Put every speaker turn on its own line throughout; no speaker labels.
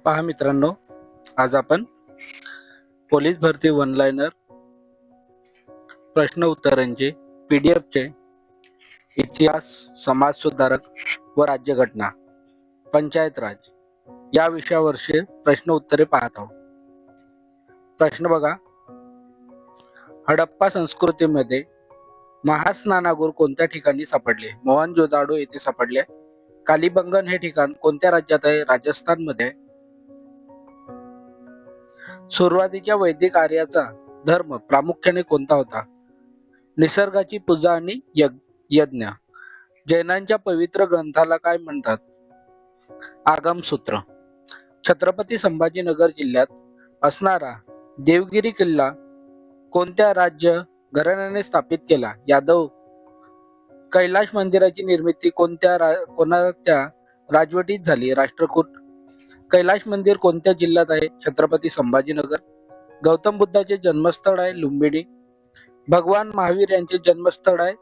पहा मित्रांनो, आज आपण पोलीस भरती वन लाइनर प्रश्न उत्तरांचे PDF चे इतिहास, समाज सुधारक व राज्यघटना, पंचायत राज या विषयावरचे प्रश्न उत्तरे पाहत आहोत. प्रश्न बघा. हडप्पा संस्कृतीमध्ये महास्नानागृह कोणत्या ठिकाणी सापडले? मोहनजोदाडो येथे सापडले. कालीबंगन हे ठिकाण कोणत्या राज्यात आहे? राजस्थान मध्ये आहे. सुरुवातीच्या वैदिक आर्याचा धर्म प्रामुख्याने कोणता होता? निसर्गाची पूजा आणि यज्ञ. जैनांच्या पवित्र ग्रंथाला काय म्हणतात? आगमसूत्र. छत्रपती संभाजीनगर जिल्ह्यात असणारा देवगिरी किल्ला कोणत्या राज्य घराण्याने स्थापित केला? यादव. कैलाश मंदिराची निर्मिती कोणत्या राजवटीत झाली? राष्ट्रकूट. कैलाश मंदिर कोणत्या जिल्ह्यात आहे? छत्रपती संभाजीनगर. गौतम बुद्धाचे जन्मस्थळ आहे लुंबिनी. भगवान महावीर यांचे जन्मस्थळ आहे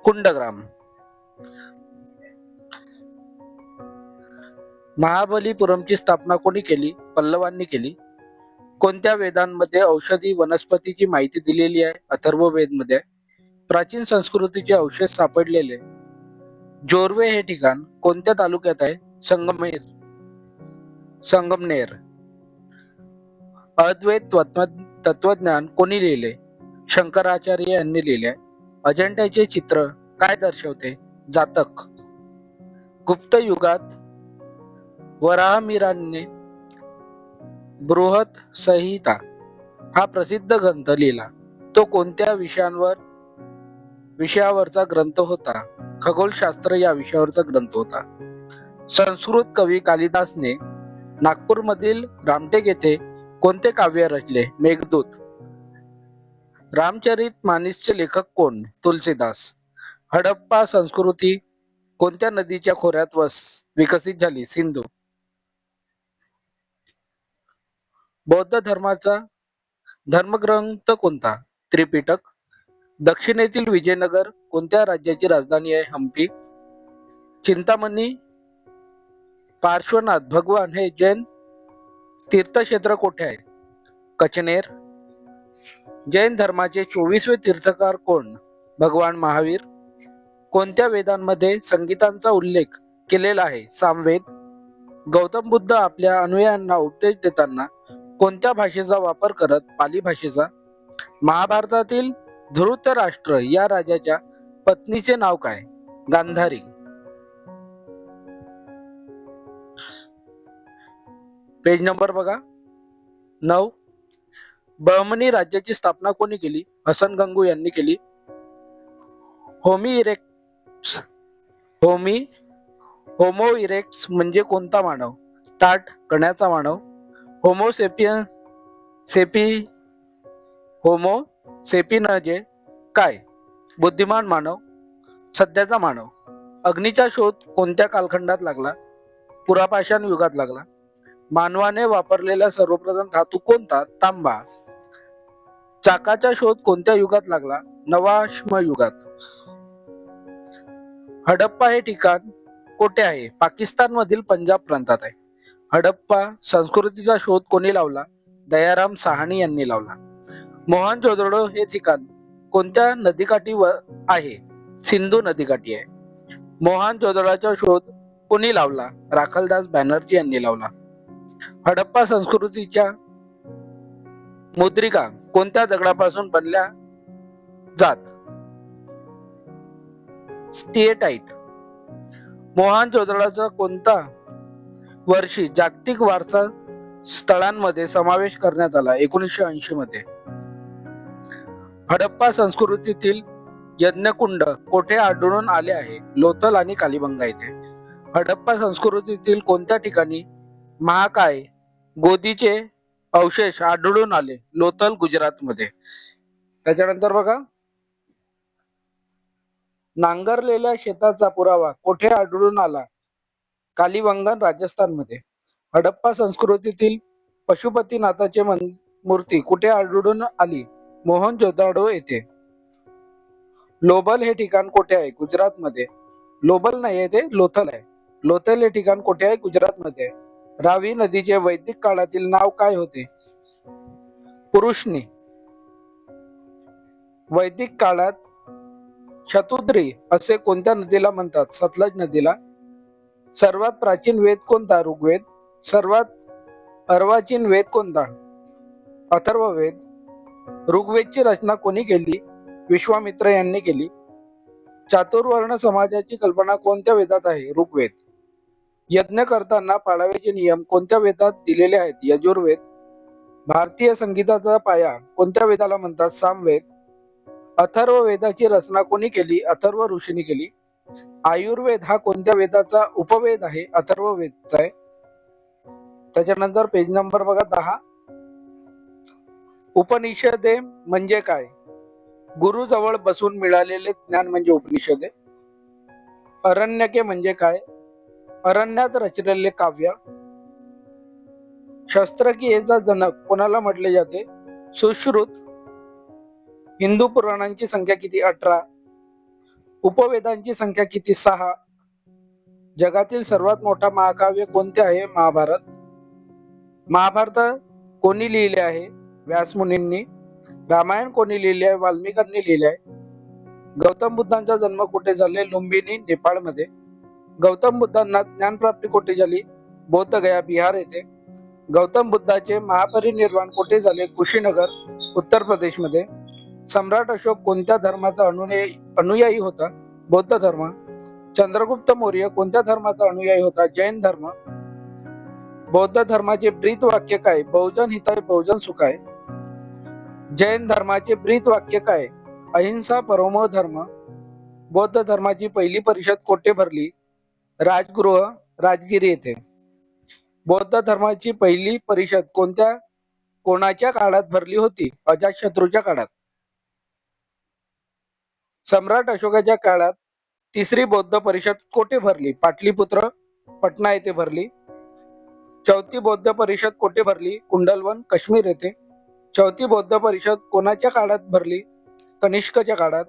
कुंडग्राम. महाबलीपुरमची स्थापना कोणी केली? पल्लवांनी केली. कोणत्या वेदांमध्ये औषधी वनस्पतीची माहिती दिलेली आहे? अथर्ववेद मध्ये. प्राचीन संस्कृतीचे अवशेष सापडलेले जोरवे हे ठिकाण कोणत्या तालुक्यात आहे? संगमनेर. अद्वैत तत्वज्ञान कोणी लिहिले? शंकराचार्य यांनी लिहिले. अजंठ्याचे चित्र काय दर्शवते? जातक. गुप्त युगात वराहमिहिराने बृहत संहिता हा प्रसिद्ध ग्रंथ लिहिला. तो कोणत्या विषयावरचा ग्रंथ होता? खगोलशास्त्र या विषयावरचा ग्रंथ होता. संस्कृत कवी कालिदासने नागपूरमधील रामटेक येथे कोणते काव्य रचले? मेघदूत. रामचरित मानसचे लेखक कोण? तुलसीदास. हडप्पा संस्कृती कोणत्या नदीच्या खोऱ्यात विकसित झाली? सिंधू. बौद्ध धर्माचा धर्मग्रंथ कोणता? त्रिपिटक. दक्षिणेतील विजयनगर कोणत्या राज्याची राजधानी आहे? हम्पी. चिंतामणी पार्श्वनाथ भगवान हे जैन तीर्थक्षेत्र कोठे आहे? कचनेर. जैन धर्माचे 24वे तीर्थकार कोण? भगवान महावीर. कोणत्या वेदांमध्ये संगीतांचा उल्लेख केलेला आहे? सामवेद. गौतम बुद्ध आपल्या अनुयायांना उपदेश देताना कोणत्या भाषेचा वापर करत? पाली भाषेचा. महाभारतातील धृतराष्ट्र या राजाच्या पत्नीचे नाव काय? गांधारी. पेज नंबर बघा 9. बहमनी राज्याची स्थापना कोणी केली? हसन गंगू यांनी केली. होमो इरेक्ट्स म्हणजे कोणता मानव? ताठ कण्याचा मानव. होमो सेपियन्स काय? बुद्धिमान मानव. सध्याचा मानव. अग्नीचा शोध कोणत्या कालखंडात लागला? पुरापाषाण युगात लागला. मानवाने वापरलेला सर्वप्रथम धातू कोणता? तांबा. चाकाचा शोध कोणत्या युगात लागला? नवाश्म युगात. हडप्पा हे ठिकाण कोठे आहे? पाकिस्तान मधील पंजाब प्रांतात आहे. हडप्पा संस्कृतीचा शोध कोणी लावला? दयाराम साहनी यांनी लावला. मोहनजोदडो हे ठिकाण कोणत्या नदीकाठी आहे? सिंधू नदीकाठी आहे. मोहनजोदडोचा शोध कोणी लावला? राखलदास बॅनर्जी यांनी लावला. हडप्पा संस्कृतीच्या मुद्रिका कोणत्या दगडापासून बनल्या जात? स्टिएटाईट. मोहनजोदडोचा कोणता वर्षी जागतिक वारसा स्थळांमध्ये समावेश करण्यात आला? 1980 मध्ये. हडप्पा संस्कृतीतील यज्ञकुंड कोठे आढळून आले आहे? लोथल आणि कालीबंगा येथे. हडप्पा संस्कृतीतील कोणत्या ठिकाणी महाकाय गोदीचे अवशेष आढळून आले? लोथल गुजरात मध्ये. त्याच्यानंतर बघा. नांगरलेल्या शेताचा पुरावा कोठे आढळून आला? कालीबंगन राजस्थान मध्ये. हडप्पा संस्कृतीतील पशुपतीनाथाची मूर्ती कुठे आढळून आली? मोहनजोदाडो येथे. लोबल हे ठिकाण कोठे आहे? गुजरात मध्ये. लोबल नाही आहे, ते लोथल आहे. लोथल हे ठिकाण कुठे आहे? गुजरातमध्ये आहे. रावी नदीचे वैदिक काळातील नाव काय होते? पुरुषनी. वैदिक काळात शतुद्री असे कोणत्या नदीला म्हणतात? सतलज नदीला. सर्वात प्राचीन वेद कोणता? ऋग्वेद. सर्वात अर्वाचीन वेद कोणता? अथर्ववेद. ऋग्वेदची रचना कोणी केली? विश्वामित्र यांनी केली. चातुर्वर्ण समाजाची कल्पना कोणत्या वेदात आहे? ऋग्वेद. यज्ञ करताना पाळावयाचे नियम कोणत्या वेदात दिलेले आहेत? यजुर्वेद. भारतीय संगीताचा पाया कोणत्या वेदाला म्हणतात? सामवेद. अथर्व वेदाची रचना कोणी केली? अथर्व ऋषींनी केली. आयुर्वेद हा कोणत्या वेदाचा उपवेद आहे? अथर्व वेदचा आहे. त्याच्यानंतर पेज नंबर बघा 10. उपनिषदे म्हणजे काय? गुरु जवळ बसून मिळालेले ज्ञान म्हणजे उपनिषदे. अरण्यके म्हणजे काय? अरण्यात रचलेले काव्य. शस्त्रक्रियेचा जनक कोणाला म्हटले जाते? सुश्रुत. हिंदू पुराणांची संख्या किती? 18. उपवेदांची संख्या किती? 6. जगातील सर्वात मोठा महाकाव्य कोणते आहे? महाभारत. महाभारत कोणी लिहिले आहे? व्यासमुनींनी. रामायण कोणी लिहिले आहे? वाल्मिकांनी लिहिले आहे. गौतम बुद्धांचा जन्म कुठे झाले? लुंबिनी, नेपाळमध्ये. गौतम बुद्धांना ज्ञानप्राप्ती कुठे झाली? बोधगया, बिहार येथे. गौतम बुद्धाचे महापरिनिर्वाण कुठे झाले? कुशीनगर, उत्तर प्रदेशमध्ये. सम्राट अशोक कोणत्या धर्माचा अनुयायी होता? बौद्ध धर्म. चंद्रगुप्त मौर्य कोणत्या धर्माचा अनुयायी होता? जैन धर्म. बौद्ध धर्माचे ब्रीद वाक्य काय? बहुजन हिताय बहुजन सुखाय. जैन धर्माचे ब्रीद वाक्य काय? अहिंसा परमो धर्म. बौद्ध धर्माची पहिली परिषद कोठे भरली? राजगृह, राजगिरी येथे. बौद्ध धर्माची पहिली परिषद कोणाच्या काळात भरली होती? अजातशत्रूच्या काळात. सम्राट अशोकाच्या काळात तिसरी बौद्ध परिषद कोठे भरली? पाटलीपुत्र, पटना येथे भरली. चौथी बौद्ध परिषद कोठे भरली? कुंडलवन, काश्मीर येथे. चौथी बौद्ध परिषद कोणाच्या काळात भरली? कनिष्कच्या काळात.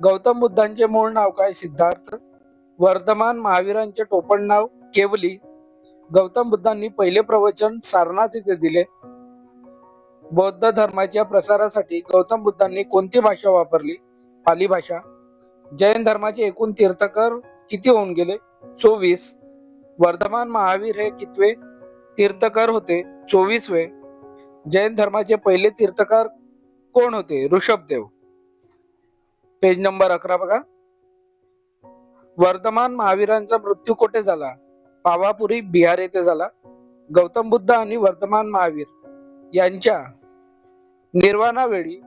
गौतम बुद्धांचे मूळ नाव काय? सिद्धार्थ. वर्धमान महावीरांचे टोपण नाव? केवली. गौतम बुद्धांनी पहिले प्रवचन सारनाथ येथे दिले. बौद्ध धर्माच्या प्रसारासाठी गौतम बुद्धांनी कोणती भाषा वापरली? पाली भाषा. जैन धर्माचे एकूण तीर्थकर किती होऊन गेले? 24. वर्धमान महावीर हे कितवे तीर्थकर होते? 24वे. जैन धर्माचे पहिले तीर्थकर कोण होते? ऋषभदेव. पेज नंबर 11 बघा. वर्धमान महावीरांचा मृत्यू कोठे झाला? पावापुरी, बिहार येथे झाला. गौतम बुद्ध आणि वर्धमान महावीर यांच्या निर्वाणावेळी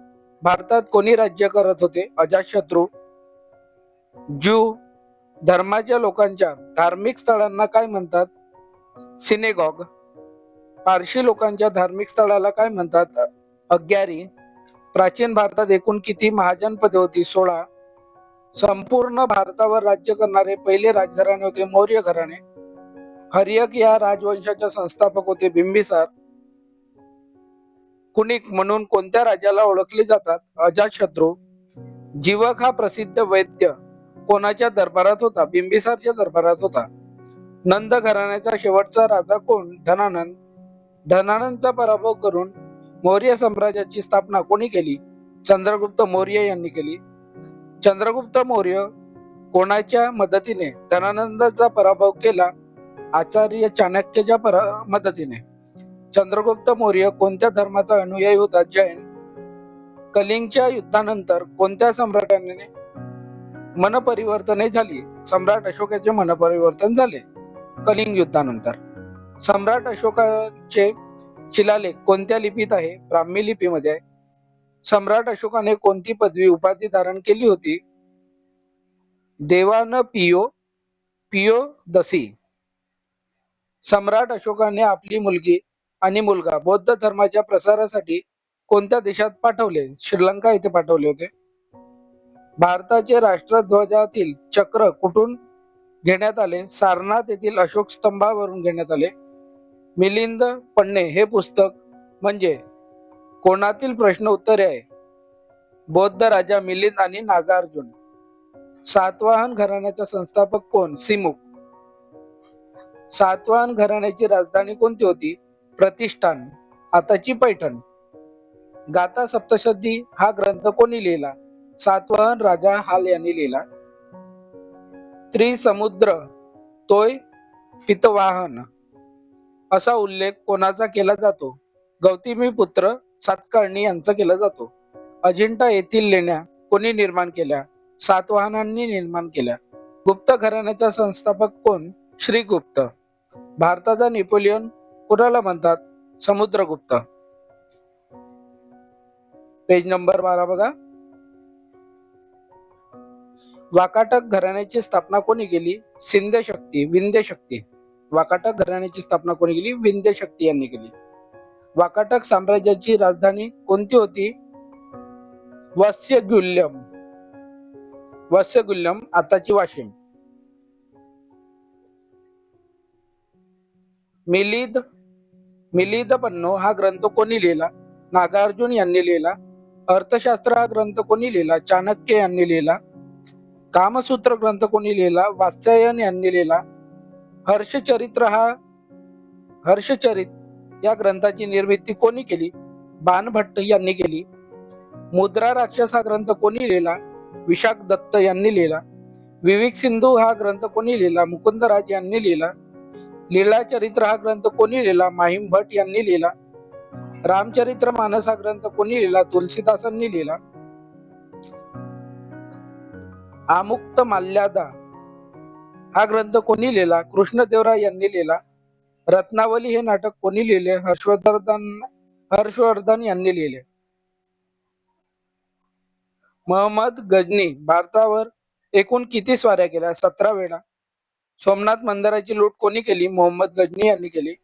भारतात कोणी राज्य करत होते? अजातशत्रू. ज्यू धर्माच्या लोकांच्या धार्मिक स्थळांना काय म्हणतात? सिनेगॉग. पारशी लोकांच्या धार्मिक स्थळाला काय म्हणतात? अग्यारी. प्राचीन भारतात एकूण किती महाजनपदे होती? 16. संपूर्ण भारतावर राज्य करणारे पहिले राजघराणे होते मौर्य घराणे. हर्यक या राजवंशाचे संस्थापक होते बिंबिसार. कुणिक म्हणून कोणत्या राजाला ओळखले जातात? अजातशत्रू. जीवक हा प्रसिद्ध वैद्य कोणाच्या दरबारात होता? बिंबिसारच्या दरबारात होता. नंद घराण्याचा शेवटचा राजा कोण? धनानंद. धनानंदचा पराभव करून मौर्य साम्राज्याची स्थापना कोणी केली? चंद्रगुप्त मौर्य यांनी केली. चंद्रगुप्त मौर्य कोणाच्या मदतीने धनानंदाचा पराभव केला? आचार्य चाणक्याच्या मदतीने. चंद्रगुप्त मौर्य कोणत्या धर्माचा अनुयायी होता? जैन. कलिंगच्या युद्धानंतर कोणत्या सम्राटाने मनपरिवर्तने झाली? सम्राट अशोकाचे मनपरिवर्तन झाले कलिंग युद्धानंतर. सम्राट अशोकाचे शिलालेख कोणत्या लिपीत आहे? ब्राह्मी लिपीमध्ये आहे. सम्राट अशोकाने कोणती पदवी उपाधी धारण केली होती? देवान पियो दसी. सम्राट अशोकाने आपली मुलगी आणि मुलगा बौद्ध धर्माच्या प्रसारासाठी कोणत्या देशात पाठवले? श्रीलंका येथे पाठवले होते. भारताचे राष्ट्रध्वजातील चक्र कुठून घेण्यात आले? सारनाथ येथील अशोक स्तंभावरून घेण्यात आले. मिलिंद पन्ने हे पुस्तक म्हणजे कोणातील प्रश्न उत्तरे आहे? बौद्ध राजा मिलिंद आणि नागार्जुन. सातवाहन घराण्याचा संस्थापक कोण? सिमुक. सातवाहन घराण्याची राजधानी कोणती होती? प्रतिष्ठान, आताची पैठण. गाथा सप्तशती हा ग्रंथ कोणी लिहिला? सातवाहन राजा हाल यांनी लिहिला. त्रिसमुद्र तोय पितवाहन असा उल्लेख कोणाचा केला जातो? गौतमीपुत्र सातकर्णी यांचा केला जातो. अजिंठा येथील लेण्या कोणी निर्माण केल्या? सातवाहनांनी निर्माण केल्या. गुप्त घराण्याचा संस्थापक कोण? श्रीगुप्त. भारताचा नेपोलियन कोणाला म्हणतात? समुद्रगुप्त. पेज नंबर 12 बघा. वाकाटक घराण्याची स्थापना कोणी केली? विंध्य शक्ती. वाकाटक घराण्याची स्थापना कोणी केली? विंध्य शक्ती यांनी केली. वाकाटक साम्राज्याची राजधानी कोणती होती? वत्स्यगुल्यम, आताची वाशिम. मिलिंदपन्नो हा ग्रंथ कोणी लिहिला? नागार्जुन यांनी लिहिला. अर्थशास्त्र हा ग्रंथ कोणी लिहिला? चाणक्य यांनी लिहिला. कामसूत्र ग्रंथ कोणी लिहिला? वात्स्यायन यांनी लिहिला. हर्षचरित या ग्रंथाची निर्मिती कोणी केली? बाणभट्ट यांनी केली. मुद्रा राक्षस हा ग्रंथ कोणी लिहिला? विशाख दत्त यांनी लिहिला. विवेक सिंधू हा ग्रंथ कोणी लिहिला? मुकुंदराज यांनी लिहिला. लीला चरित्र हा ग्रंथ कोणी लिहिला? माहिम भट यांनी लिहिला. रामचरित्र मानस हा ग्रंथ कोणी लिहिला? तुलसीदासांनी लिहिला. आमुक्त माल्यादा हा ग्रंथ कोणी लिहिला? कृष्णदेवराय यांनी लिहिला. रत्नावली हे नाटक कोणी लिहिले? हर्षवर्धन यांनी लिहिले. महम्मद गजनी भारतावर एकूण किती स्वाऱ्या केल्या? 17 वेळा. सोमनाथ मंदिराची लूट कोणी केली? मोहम्मद गजनी यांनी केली.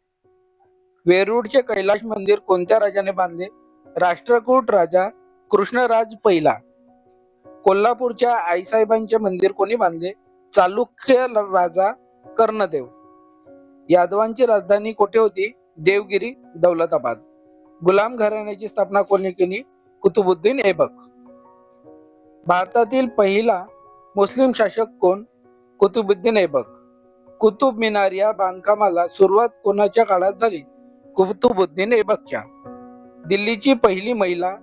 वेरूळचे कैलाश मंदिर कोणत्या राजाने बांधले? राष्ट्रकूट राजा कृष्णराज पहिला. कोल्हापूरच्या आईसाहेबांचे मंदिर कोणी बांधले? चालुक्य राजा कर्णदेव. यादवांची राजधानी कोठे होती? देवगिरी, दौलताबाद. गुलाम घराण्याची स्थापना कोणी केली? कुतुबुद्दीन ऐबक. भारतातील पहिला मुस्लिम शासक कोण? कुतुबुद्दीन ऐबक. कुतुब मिनार या बांधकामाला सुरुवात कोणाच्या काळात झाली? कुतुबुद्दीन ऐबकच्या. दिल्लीची पहिली महिला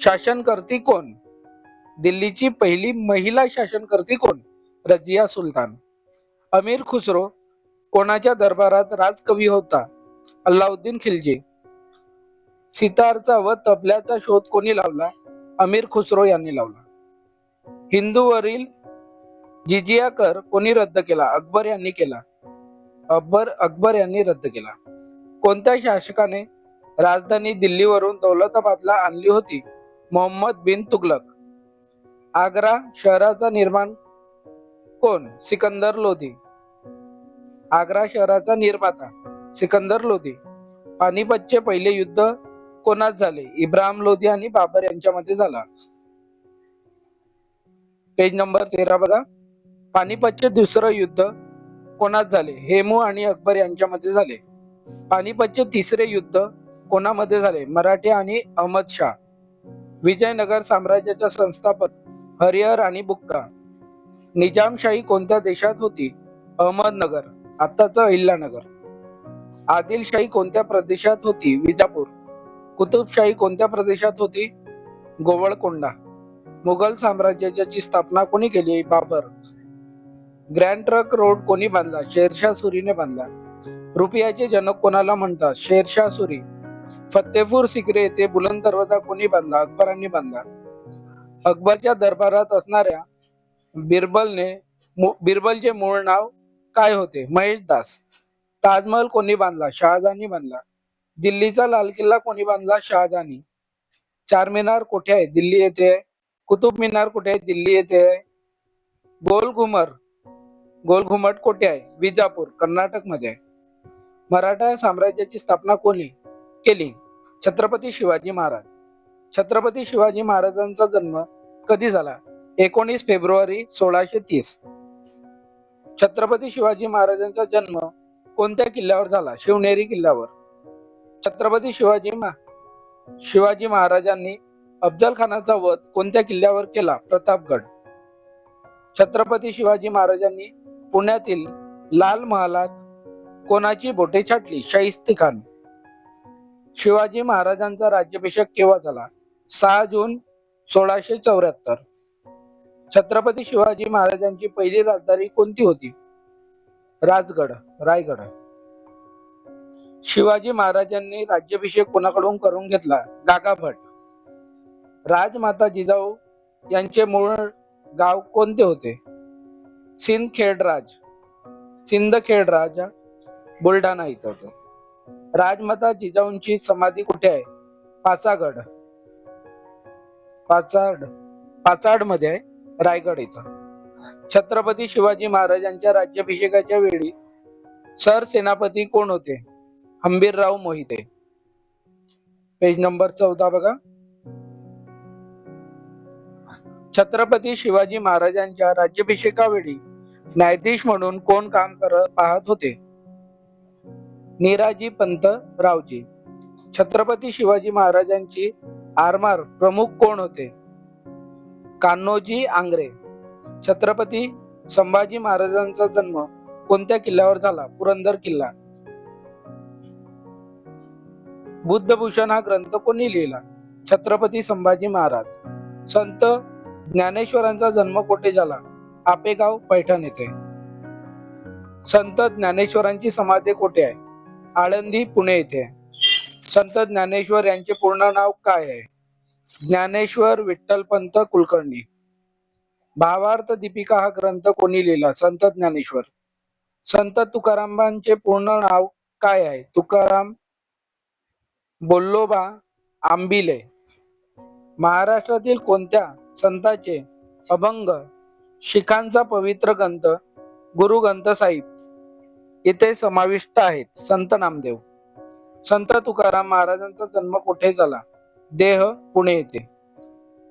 शासनकर्ती कोण? दिल्लीची पहिली महिला शासनकर्ती कोण? रजिया सुलतान. अमीर खुसरो कोणाच्या दरबारात राजकवी होता? अल्लाउद्दीन खिलजी. सितारचा व तबल्याचा शोध कोणी लावला? अमीर खुसरो यांनी लावला. हिंदूवरील जिजिया कर कोणी रद्द केला? अकबर यांनी केला. अकबर यांनी रद्द केला. कोणत्या शासकाने राजधानी दिल्लीवरून दौलताबादला आणली होती? मोहम्मद बिन तुगलक. आग्रा शहराचा निर्माण कोण? सिकंदर लोधी. आग्रा शहराचा निर्माता सिकंदर लोधी. पानिपतचे पहिले युद्ध कोणात झाले? इब्राहिम लोधी आणि बाबर यांच्यामध्ये झाला. पेज नंबर 13 बघा. पानिपतचे दुसरं युद्ध कोणात झाले? हेमू आणि अकबर यांच्यामध्ये झाले. पानिपतचे तिसरे युद्ध कोणामध्ये झाले? मराठे आणि अहमद शाह. विजयनगर साम्राज्याचा संस्थापक हरिहर आणि बुक्का. निजामशाही कोणत्या देशात होती? अहमदनगर, आताचं अहिल्यानगर. आदिलशाही कोणत्या प्रदेशात होती? विजापूर. कुतुबशाही कोणत्या प्रदेशात होती? गोवळकोंडा. मुघल साम्राज्याची स्थापना कोणी केली? बाबर. ग्रँड ट्रंक रोड कोणी बांधला? शेरशाह सुरीने बांधला. रुपयाचे जनक कोणाला म्हणतात? शेरशाह सुरी. फतेपूर सिक्री येथे बुलंद दरवाजा कोणी बांधला? अकबरांनी बांधला. अकबरच्या दरबारात असणाऱ्या बिरबलचे मूळ नाव काय होते? महेश दास. ताजमहल कोणी बांधला? शहाजहानी बांधला. दिल्लीचा लाल किल्ला कोणी बांधला? शहाजहानी. चारमिनार कोठे आहे? दिल्ली येथे आहे. कुतुब मिनार कुठे आहे? दिल्ली येथे आहे. गोल घुमट कोठे आहे? विजापूर, कर्नाटक मध्ये आहे. मराठा साम्राज्याची स्थापना कोणी केली? छत्रपती शिवाजी महाराज. छत्रपती शिवाजी महाराजांचा जन्म कधी झाला? 19 फेब्रुवारी 1630. छत्रपती शिवाजी महाराजांचा जन्म कोणत्या किल्ल्यावर झाला? शिवनेरी किल्ल्यावर. छत्रपती शिवाजी महाराजांनी अफजल खानाचा वध कोणत्या किल्ल्यावर केला? प्रतापगड. छत्रपती शिवाजी महाराजांनी पुण्यातील लाल महालात कोणाची बोटे छाटली? शाहिस्ते खान. शिवाजी महाराजांचा राज्याभिषेक केव्हा झाला? 6 जून 1674. छत्रपती शिवाजी महाराजांची पहिली राजधानी कोणती होती? रायगड. शिवाजी महाराजांनी राज्याभिषेक कोणाकडून करून घेतला? गागाभट. राजमाता जिजाऊ यांचे मूळ गाव कोणते होते? सिंदखेडराज बुलढाणा इथं होतं. राजमाता जिजाऊंची समाधी कुठे आहे? पाचाड मध्ये आहे, रायगड इथं. छत्रपती शिवाजी महाराजांच्या राज्याभिषेकाच्या वेळी सरसेनापती कोण होते? हंबीरराव मोहिते. पेज नंबर 14 बघा. छत्रपती शिवाजी महाराजांच्या राज्याभिषेकावेळी न्यायाधीश म्हणून कोण काम पाहत होते? निराजी पंत रावजी. छत्रपती शिवाजी महाराजांची आरमार प्रमुख कोण होते? कान्होजी आंग्रे. छत्रपती संभाजी महाराजांचा जन्म कोणत्या किल्ल्यावर झाला? पुरंदर किल्ला. बुद्धभूषण हा ग्रंथ कोणी लिहिला? छत्रपती संभाजी महाराज. संत ज्ञानेश्वरांचा जन्म कुठे झाला? आपेगाव, पैठण येथे. संत ज्ञानेश्वरांची समाधी कुठे आहे? आळंदी, पुणे येथे. संत ज्ञानेश्वर यांचे पूर्ण नाव काय आहे? ज्ञानेश्वर विठ्ठलपंत कुलकर्णी. भावार्थ दीपिका हा ग्रंथ कोणी लिहिला? संत ज्ञानेश्वर. संत तुकारामांचे पूर्ण नाव काय आहे? तुकाराम बोल्लोबा आंबिले. महाराष्ट्रातील कोणत्या संतांचे अभंग शिखांचा पवित्र ग्रंथ गुरु ग्रंथ साहिब इथे समाविष्ट आहेत? संत नामदेव. संत तुकाराम महाराजांचा जन्म कुठे झाला? देह, पुणे येथे.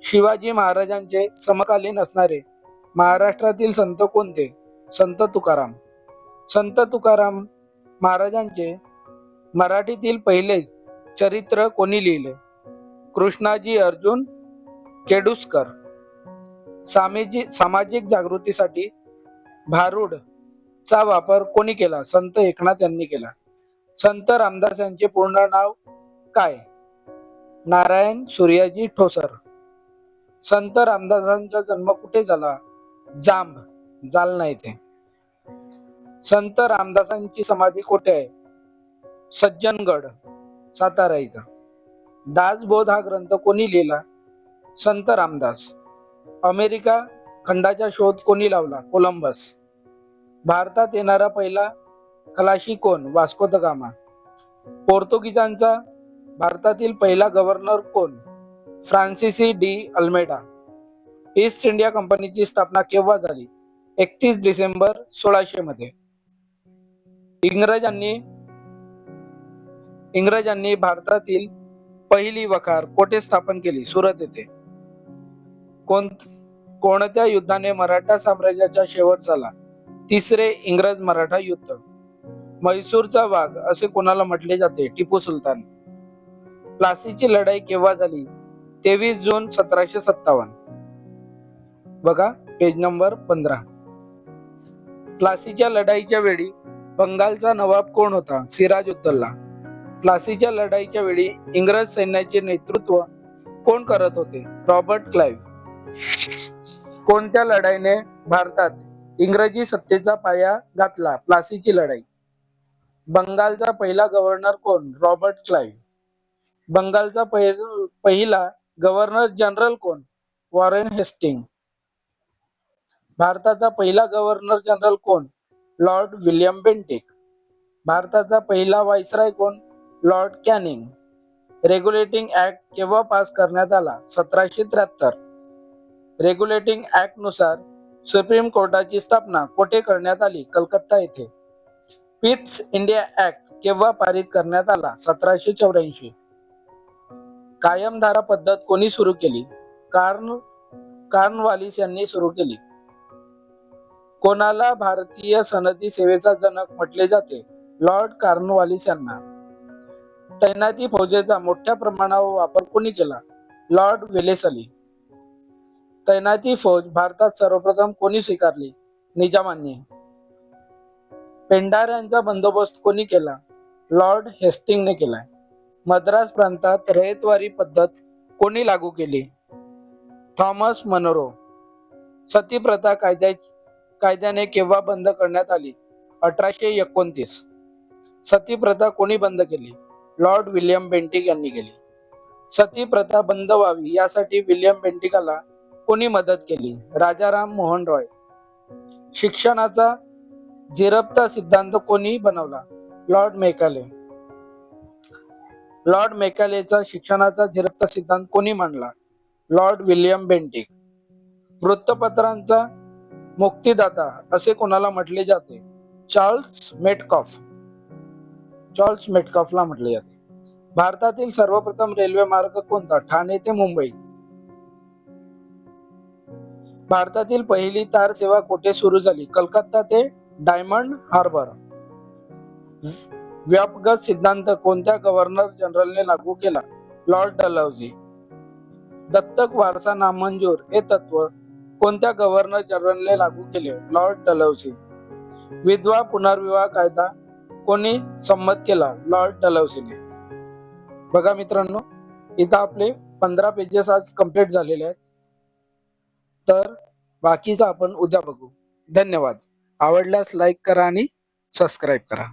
शिवाजी महाराजांचे समकालीन असणारे महाराष्ट्रातील संत कोणते? संत तुकाराम. संत तुकाराम महाराजांचे मराठीतील पहिले चरित्र कोणी लिहिले? कृष्णाजी अर्जुन केडुस्कर. सामाजिक जागृतीसाठी भारूड चा वापर कोणी केला? संत एकनाथ यांनी केला. संत रामदास यांचे पूर्ण नाव काय? नारायण सूर्याजी ठोसर. संत रामदासांचा जन्म कुठे झाला? जालना येथे. संत रामदासांची समाधी कुठे आहे? सज्जनगड, सातारा इथं. दासबोध हा ग्रंथ कोणी लिहिला? संत रामदास. अमेरिका खंडाचा शोध कोणी लावला? कोलंबस. भारतात येणारा पहिला खलाशी कोण? Vasco the gamma. पोर्तुगीजांचा भारतातील पहिला गव्हर्नर कोण? फ्रान्सिसी डी अल्मेडा. ईस्ट इंडिया कंपनीची स्थापना केव्हा झाली? 31 डिसेंबर 1600 मध्ये. इंग्रजांनी भारतातील पहिली वखार कोठे स्थापन केली? सुरत येथे. कोणत्या युद्धाने मराठा साम्राज्याचा शेवट झाला? तिसरे इंग्रज मराठा युद्ध. म्हैसूरचा वाघ असे कोणाला म्हटले जाते? टिपू सुलतान. प्लासीची लढाई केव्हा झाली? 23 जून 1757. बघा पेज नंबर 15. प्लासीच्या लढाईच्या वेळी बंगालचा नवाब कोण होता? सिराजउद्दौला. प्लासीच्या लढाईच्या वेळी इंग्रज सैन्याचे नेतृत्व कोण करत होते? Robert Clive. कोणत्या लढाईने भारतात इंग्रजी सत्तेचा पाया घातला? प्लासीची लढाई. बंगालचा पहिला गव्हर्नर कोण? Robert Clive. बंगालचा पहिला गव्हर्नर जनरल कोण? Warren Hastings. भारताचा पहिला गव्हर्नर जनरल कोण? Lord William Bentinck. भारताचा पहिला व्हाईसरॉय कोण? Lord Canning. रेग्युलेटिंग ऍक्ट केव्हा पास करण्यात आला? 1773. रेग्युलेटिंग ऍक्ट नुसार सुप्रीम कोर्टाची स्थापना कोठे करण्यात आली? कलकत्ता येथे. पिट्स इंडिया ऍक्ट केव्हा पारित करण्यात आला? 1784. कायमधारा पद्धत कोणी सुरू केली? कॉर्नवालिस यांनी सुरू केली. कोणाला भारतीय सनदी सेवेचा जनक म्हटले जाते? लॉर्ड कॉर्नवालिस यांना. तैनाती फौजेचा मोठ्या प्रमाणावर वापर कोणी केला? Lord Wellesley. तैनाती फौज भारतात सर्वप्रथम कोणी स्वीकारली? निजामांनी. पेंढाऱ्यांचा बंदोबस्त कोणी केला? लॉर्ड हेस्टिंगने केलाय. मद्रास प्रांतात रयतवारी पद्धत कोणी लागू केली? Thomas Munro. सती प्रथा कायद्याने केव्हा बंद करण्यात आली? 1829. सती प्रथा कोणी बंद केली? लॉर्ड विल्यम बेंटिक यांनी केली. सती प्रथा बंद व्हावी यासाठी विल्यम बेंटिकाला कोणी मदत केली? राजाराम मोहन रॉय. शिक्षणाचा झिरपता सिद्धांत कोणी बनवला? लॉर्ड मेकॅले. लॉर्ड मेकॅलेचा शिक्षणाचा झिरपता सिद्धांत कोणी मांडला? Lord William Bentinck. वृत्तपत्रांचा मुक्तिदाता असे कोणाला म्हटले जाते? Charles Metcalfe. चार्ल्स मेटकॉफला म्हटले जाते. भारतातील सर्वप्रथम रेल्वे मार्ग कोणता? ठाणे ते मुंबई. भारतातील पहिली तार सेवा कोठे सुरू झाली? कलकत्ता ते डायमंड हार्बर. व्यापगत सिद्धांत कोणत्या गव्हर्नर जनरलने लागू केला? Lord Dalhousie. दत्तक वारसा नामंजूर हे तत्व कोणत्या गव्हर्नर जनरलने लागू केले? Lord Dalhousie. विधवा पुनर्विवाह कायदा कोणी संमत केला? लॉर्ड डलहौसीने. बघा मित्रांनो, इथं आपले 15 पेजेस आज कंप्लीट झालेले आहेत. तर बाकीचं आपण उद्या बघू. धन्यवाद. आवडल्यास लाईक करा आणि सबस्क्राईब करा.